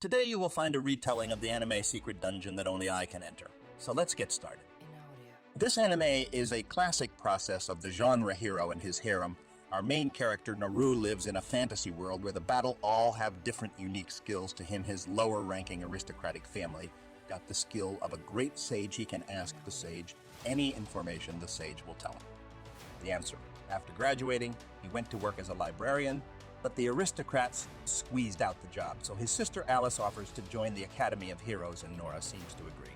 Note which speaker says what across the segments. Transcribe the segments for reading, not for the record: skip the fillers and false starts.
Speaker 1: Today you will find a retelling of the anime secret dungeon that only I can enter. So let's get started. This anime is a classic process of the genre hero and his harem. Our main character, Naru, lives in a fantasy world where the battle all have different unique skills. To him, his lower-ranking aristocratic family got the skill of a great sage. He can ask the sage any information the sage will tell him. The answer. After graduating, he went to work as a librarian, but the aristocrats squeezed out the job, so his sister Alice offers to join the Academy of Heroes, and Nora seems to agree.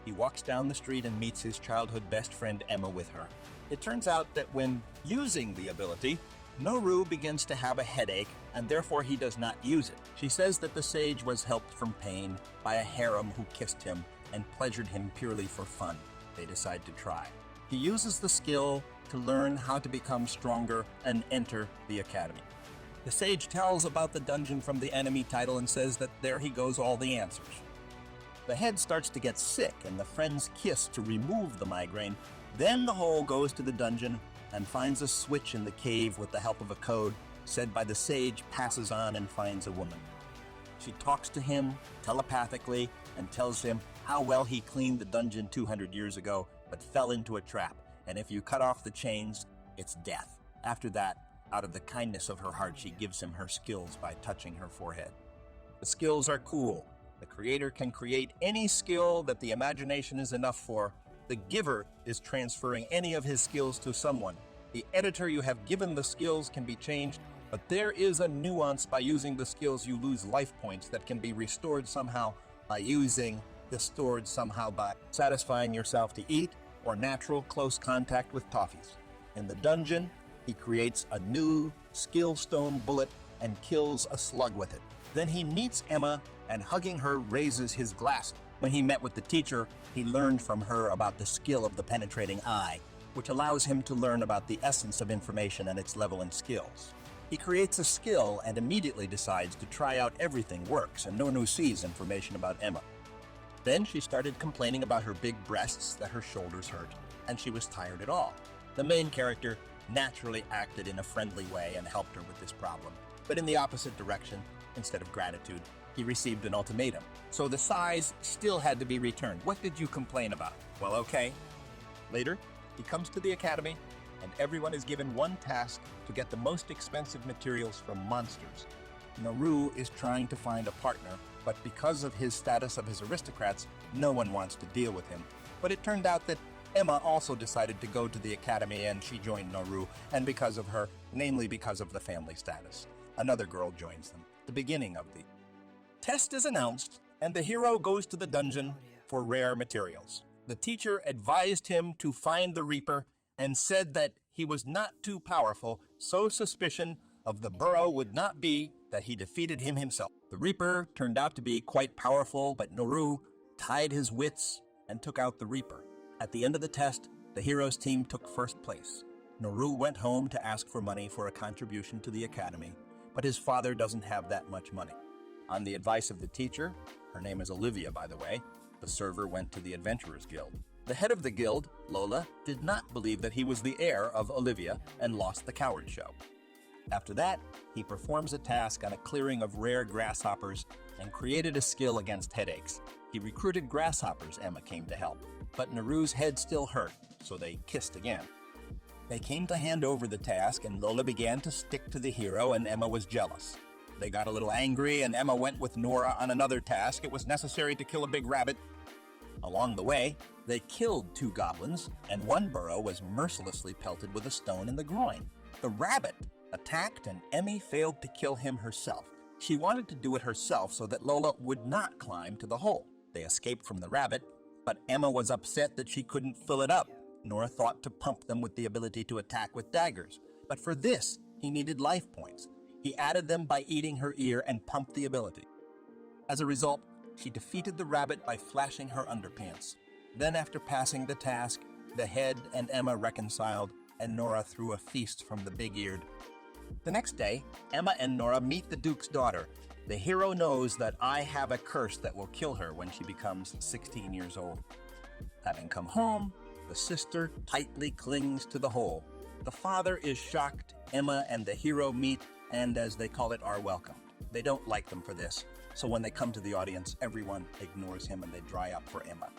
Speaker 1: He walks down the street and meets his childhood best friend Emma with her. It turns out that when using the ability, Naru begins to have a headache, and therefore he does not use it. She says that the sage was helped from pain by a harem who kissed him and pleasured him purely for fun. They decide to try. He uses the skill to learn how to become stronger and enter the academy. The sage tells about the dungeon from the enemy title and says that there he goes all the answers. The head starts to get sick and the friends kiss to remove the migraine. Then the whole goes to the dungeon and finds a switch in the cave with the help of a code said by the sage, passes on and finds a woman. She talks to him telepathically and tells him how well he cleaned the dungeon 200 years ago but fell into a trap, and if you cut off the chains, it's death. After that, out of the kindness of her heart, she gives him her skills by touching her forehead. The skills are cool. The creator can create any skill that the imagination is enough for. The giver is transferring any of his skills to someone. The editor you have given the skills can be changed, but there is a nuance. By using the skills, you lose life points that can be restored somehow by using the stored somehow by satisfying yourself to eat or natural close contact with toffees. In the dungeon, he creates a new skill stone bullet and kills a slug with it. Then he meets Emma and, hugging her, raises his glass. When he met with the teacher, he learned from her about the skill of the penetrating eye, which allows him to learn about the essence of information and its level and skills. He creates a skill and immediately decides to try out everything works, and Nonu sees information about Emma. Then she started complaining about her big breasts, that her shoulders hurt, and she was tired at all. The main character naturally acted in a friendly way and helped her with this problem. But in the opposite direction, instead of gratitude, he received an ultimatum. So the size still had to be returned. What did you complain about? Well, okay. Later, he comes to the academy, and everyone is given one task to get the most expensive materials from monsters. Naru is trying to find a partner, but because of his status of his aristocrats, no one wants to deal with him. But it turned out that Emma also decided to go to the academy, and she joined Naru, and because of her, namely because of the family status, another girl joins them. The beginning of the test is announced, and the hero goes to the dungeon for rare materials. The teacher advised him to find the Reaper and said that he was not too powerful, so suspicion of the burrow would not be that he defeated him himself. The Reaper turned out to be quite powerful, but Naru tied his wits and took out the Reaper. At the end of the test, the hero's team took first place. Naru went home to ask for money for a contribution to the academy, but his father doesn't have that much money. On the advice of the teacher, her name is Olivia, by the way, the server went to the Adventurers Guild. The head of the guild, Lola, did not believe that he was the heir of Olivia and lost the coward show. After that, he performs a task on a clearing of rare grasshoppers and created a skill against headaches. He recruited grasshoppers. Emma came to help, but Naru's head still hurt, so they kissed again. They came to hand over the task, and Lola began to stick to the hero, and Emma was jealous. They got a little angry, and Emma went with Nora on another task. It was necessary to kill a big rabbit. Along the way, they killed 2 goblins, and one burrow was mercilessly pelted with a stone in the groin. The rabbit attacked, and Emmy failed to kill him herself. She wanted to do it herself so that Lola would not climb to the hole. They escaped from the rabbit, but Emma was upset that she couldn't fill it up. Nora thought to pump them with the ability to attack with daggers, but for this, he needed life points. He added them by eating her ear and pumped the ability. As a result, she defeated the rabbit by flashing her underpants. Then, after passing the task, the head and Emma reconciled, and Nora threw a feast from the big-eared. The next day, Emma and Nora meet the Duke's daughter. The hero knows that I have a curse that will kill her when she becomes 16 years old. Having come home, the sister tightly clings to the hole. The father is shocked. Emma and the hero meet and, as they call it, are welcomed. They don't like them for this, So when they come to the audience, everyone ignores him and they dry up for Emma.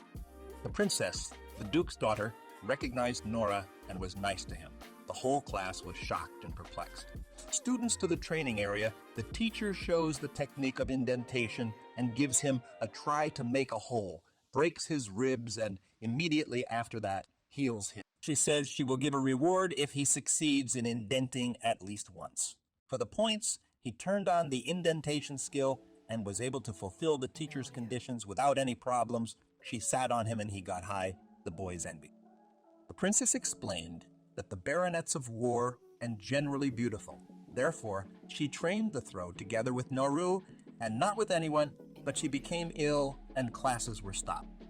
Speaker 1: The princess, the duke's daughter, recognized Nora and was nice to him. The whole class was shocked and perplexed. Students to the training area, the teacher shows the technique of indentation and gives him a try to make a hole, breaks his ribs, and immediately after that heals him. She says she will give a reward if he succeeds in indenting at least once. For the points, he turned on the indentation skill and was able to fulfill the teacher's conditions without any problems. She sat on him and he got high. The boys envied. The princess explained that the baronets of war and generally beautiful. Therefore, she trained the throw together with Naru and not with anyone, but she became ill and classes were stopped.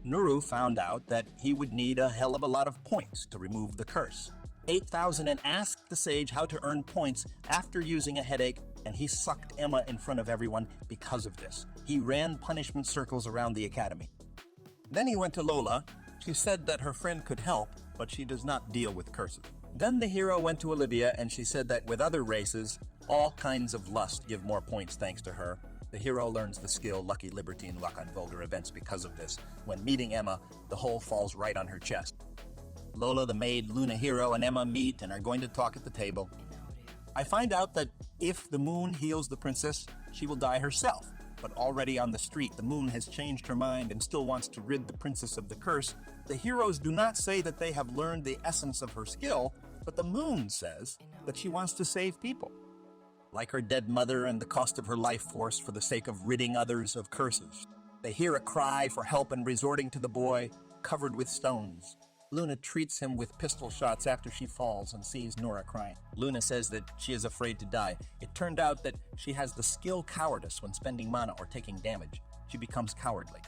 Speaker 1: Naru found out that he would need a hell of a lot of points to remove the curse. 8,000 and asked the sage how to earn points after using a headache, and he sucked Emma in front of everyone because of this. He ran punishment circles around the academy. Then he went to Lola. She said that her friend could help, but she does not deal with curses. Then the hero went to Olivia, and she said that with other races, all kinds of lust give more points thanks to her. The hero learns the skill Lucky Libertine Luck on vulgar events because of this. When meeting Emma, the hole falls right on her chest. Lola, the maid, Luna Hero, and Emma meet and are going to talk at the table. I find out that if the moon heals the princess, she will die herself. But already on the street, the moon has changed her mind and still wants to rid the princess of the curse. The heroes do not say that they have learned the essence of her skill, but the moon says that she wants to save people. Like her dead mother and the cost of her life force for the sake of ridding others of curses. They hear a cry for help and resorting to the boy, covered with stones. Luna treats him with pistol shots after she falls and sees Nora crying. Luna says that she is afraid to die. It turned out that she has the skill cowardice when spending mana or taking damage. She becomes cowardly.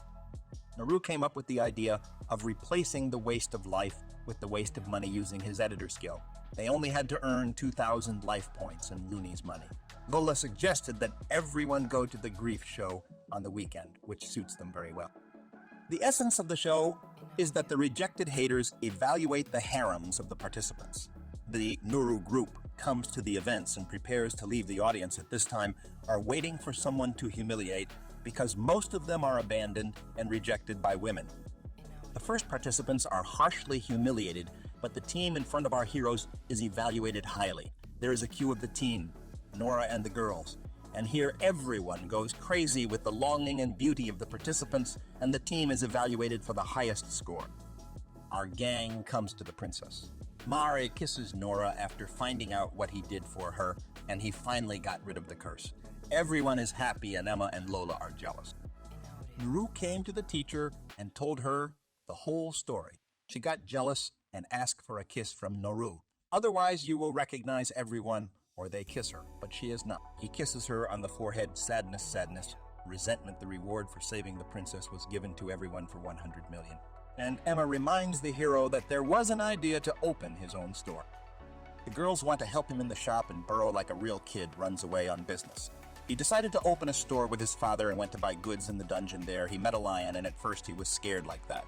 Speaker 1: Naru came up with the idea of replacing the waste of life with the waste of money using his editor skill. They only had to earn 2,000 life points in Looney's money. Lola suggested that everyone go to the grief show on the weekend, which suits them very well. The essence of the show is that the rejected haters evaluate the harems of the participants. The Nuru group comes to the events and prepares to leave the audience at this time, are waiting for someone to humiliate because most of them are abandoned and rejected by women. The first participants are harshly humiliated, but the team in front of our heroes is evaluated highly. There is a queue of the team, Nora and the girls. And here everyone goes crazy with the longing and beauty of the participants, and the team is evaluated for the highest score. Our gang comes to the princess. Mare kisses Nora after finding out what he did for her, and he finally got rid of the curse. Everyone is happy, and Emma and Lola are jealous. Naru came to the teacher and told her the whole story. She got jealous and asked for a kiss from Naru. Otherwise, you will recognize everyone, or they kiss her, but she is not. He kisses her on the forehead. Sadness, sadness. Resentment, the reward for saving the princess, was given to everyone for 100 million. And Emma reminds the hero that there was an idea to open his own store. The girls want to help him in the shop, and Burrow, like a real kid, runs away on business. He decided to open a store with his father and went to buy goods in the dungeon there. He met a lion, and at first he was scared like that.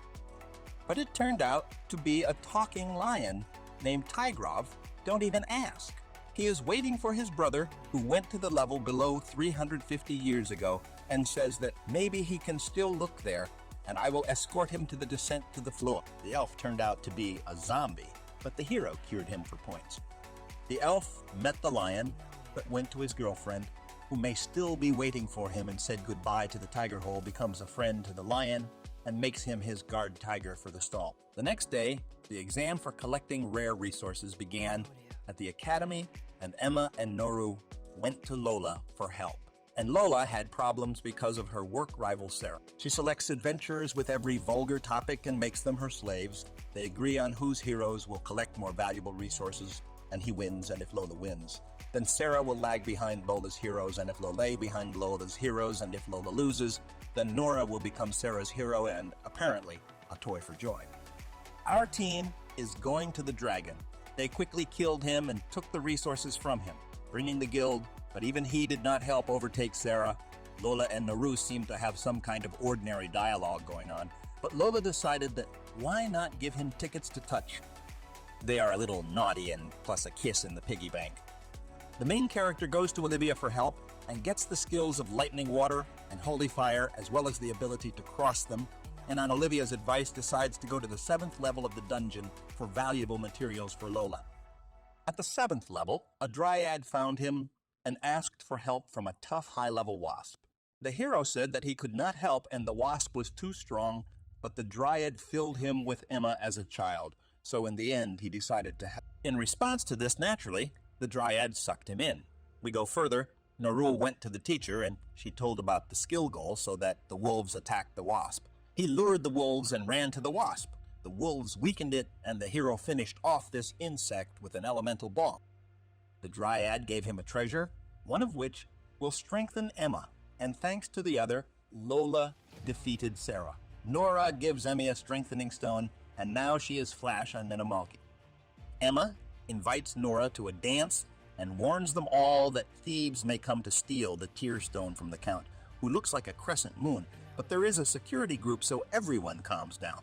Speaker 1: But it turned out to be a talking lion named Tigrov. Don't even ask. He is waiting for his brother, who went to the level below 350 years ago, and says that maybe he can still look there, and I will escort him to the descent to the floor. The elf turned out to be a zombie, but the hero cured him for points. The elf met the lion, but went to his girlfriend, who may still be waiting for him, and said goodbye to the tiger hole, becomes a friend to the lion, and makes him his guard tiger for the stall. The next day, the exam for collecting rare resources began at the academy, and Emma and Noru went to Lola for help. And Lola had problems because of her work rival Sarah. She selects adventurers with every vulgar topic and makes them her slaves. They agree on whose heroes will collect more valuable resources, and he wins, and if Lola wins, then Sarah will lag behind Lola's heroes, and if Lola behind Lola's heroes, and if Lola loses, then Nora will become Sarah's hero and, apparently, a toy for joy. Our team is going to the dragon. They quickly killed him and took the resources from him, bringing the guild, but even he did not help overtake Sarah. Lola and Naru seemed to have some kind of ordinary dialogue going on, but Lola decided that why not give him tickets to touch? They are a little naughty, and plus a kiss in the piggy bank. The main character goes to Olivia for help, and gets the skills of lightning water and holy fire, as well as the ability to cross them, and on Olivia's advice decides to go to the 7th level of the dungeon for valuable materials for Lola. At the 7th level, a dryad found him and asked for help from a tough high-level wasp. The hero said that he could not help and the wasp was too strong, but the dryad filled him with Emma as a child, so in the end he decided to help. In response to this, naturally, the dryad sucked him in. We go further. Naru went to the teacher and she told about the skill goal so that the wolves attacked the wasp. He lured the wolves and ran to the wasp. The wolves weakened it and the hero finished off this insect with an elemental bomb. The dryad gave him a treasure, one of which will strengthen Emma, and thanks to the other, Lola defeated Sarah. Nora gives Emmy a strengthening stone, and now she is Flash on Ninamalki. Emma invites Nora to a dance and warns them all that thieves may come to steal the tear stone from the Count, who looks like a crescent moon, but there is a security group so everyone calms down.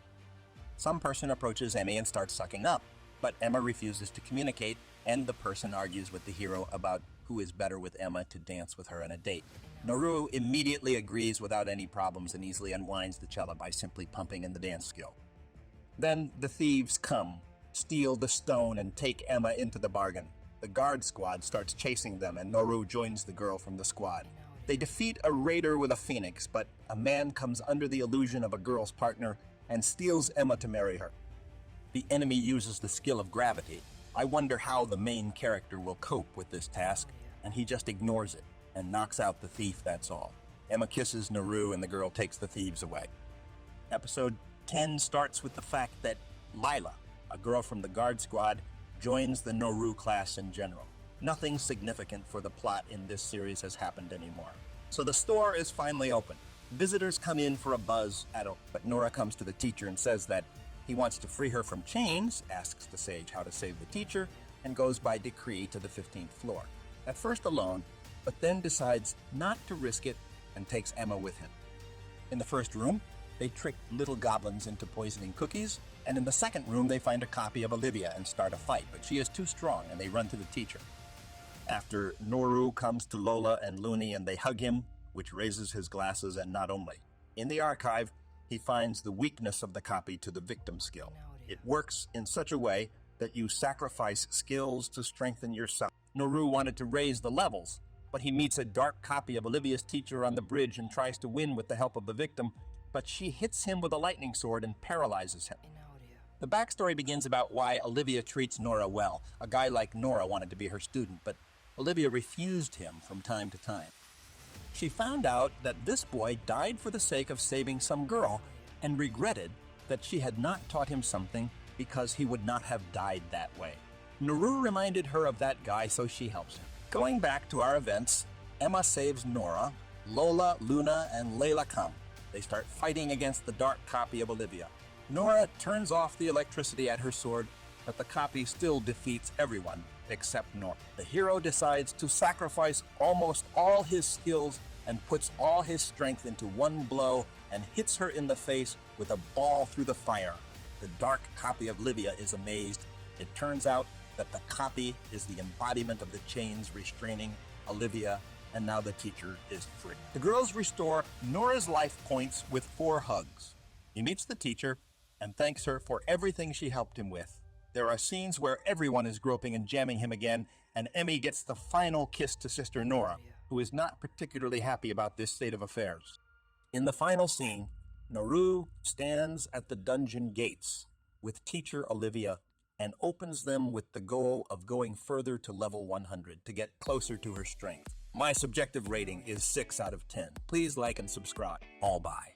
Speaker 1: Some person approaches Emmy and starts sucking up, but Emma refuses to communicate, and the person argues with the hero about who is better with Emma to dance with her on a date. Naru immediately agrees without any problems and easily unwinds the cello by simply pumping in the dance skill. Then the thieves come, steal the stone, and take Emma into the bargain. The guard squad starts chasing them, and Naru joins the girl from the squad. They defeat a raider with a phoenix, but a man comes under the illusion of a girl's partner and steals Emma to marry her. The enemy uses the skill of gravity. I wonder how the main character will cope with this task, and he just ignores it and knocks out the thief, that's all. Emma kisses Naru and the girl takes the thieves away. Episode 10 starts with the fact that Lila, a girl from the guard squad, joins the Naru class in general. Nothing significant for the plot in this series has happened anymore. So the store is finally open. Visitors come in for a buzz, but Nora comes to the teacher and says that he wants to free her from chains, asks the sage how to save the teacher, and goes by decree to the 15th floor. At first alone, but then decides not to risk it and takes Emma with him. In the first room, they trick little goblins into poisoning cookies, and in the second room they find a copy of Olivia and start a fight, but she is too strong and they run to the teacher. After, Naru comes to Lola and Looney and they hug him, which raises his glasses, and not only. In the archive, he finds the weakness of the copy to the victim skill. It works in such a way that you sacrifice skills to strengthen yourself. Naru wanted to raise the levels, but he meets a dark copy of Olivia's teacher on the bridge and tries to win with the help of the victim, but she hits him with a lightning sword and paralyzes him. The backstory begins about why Olivia treats Nora well. A guy like Nora wanted to be her student, but Olivia refused him from time to time. She found out that this boy died for the sake of saving some girl and regretted that she had not taught him something because he would not have died that way. Naru reminded her of that guy, so she helps him. Going back to our events, Emma saves Nora, Lola, Luna, and Layla come. They start fighting against the dark copy of Olivia. Nora turns off the electricity at her sword, but the copy still defeats everyone except Nora. The hero decides to sacrifice almost all his skills and puts all his strength into one blow and hits her in the face with a ball through the fire. The dark copy of Olivia is amazed. It turns out that the copy is the embodiment of the chains restraining Olivia, and now the teacher is free. The girls restore Nora's life points with 4 hugs. He meets the teacher and thanks her for everything she helped him with. There are scenes where everyone is groping and jamming him again, and Emmy gets the final kiss to Sister Nora, who is not particularly happy about this state of affairs. In the final scene, Naru stands at the dungeon gates with teacher Olivia and opens them with the goal of going further to level 100 to get closer to her strength. My subjective rating is 6 out of 10. Please like and subscribe. All bye.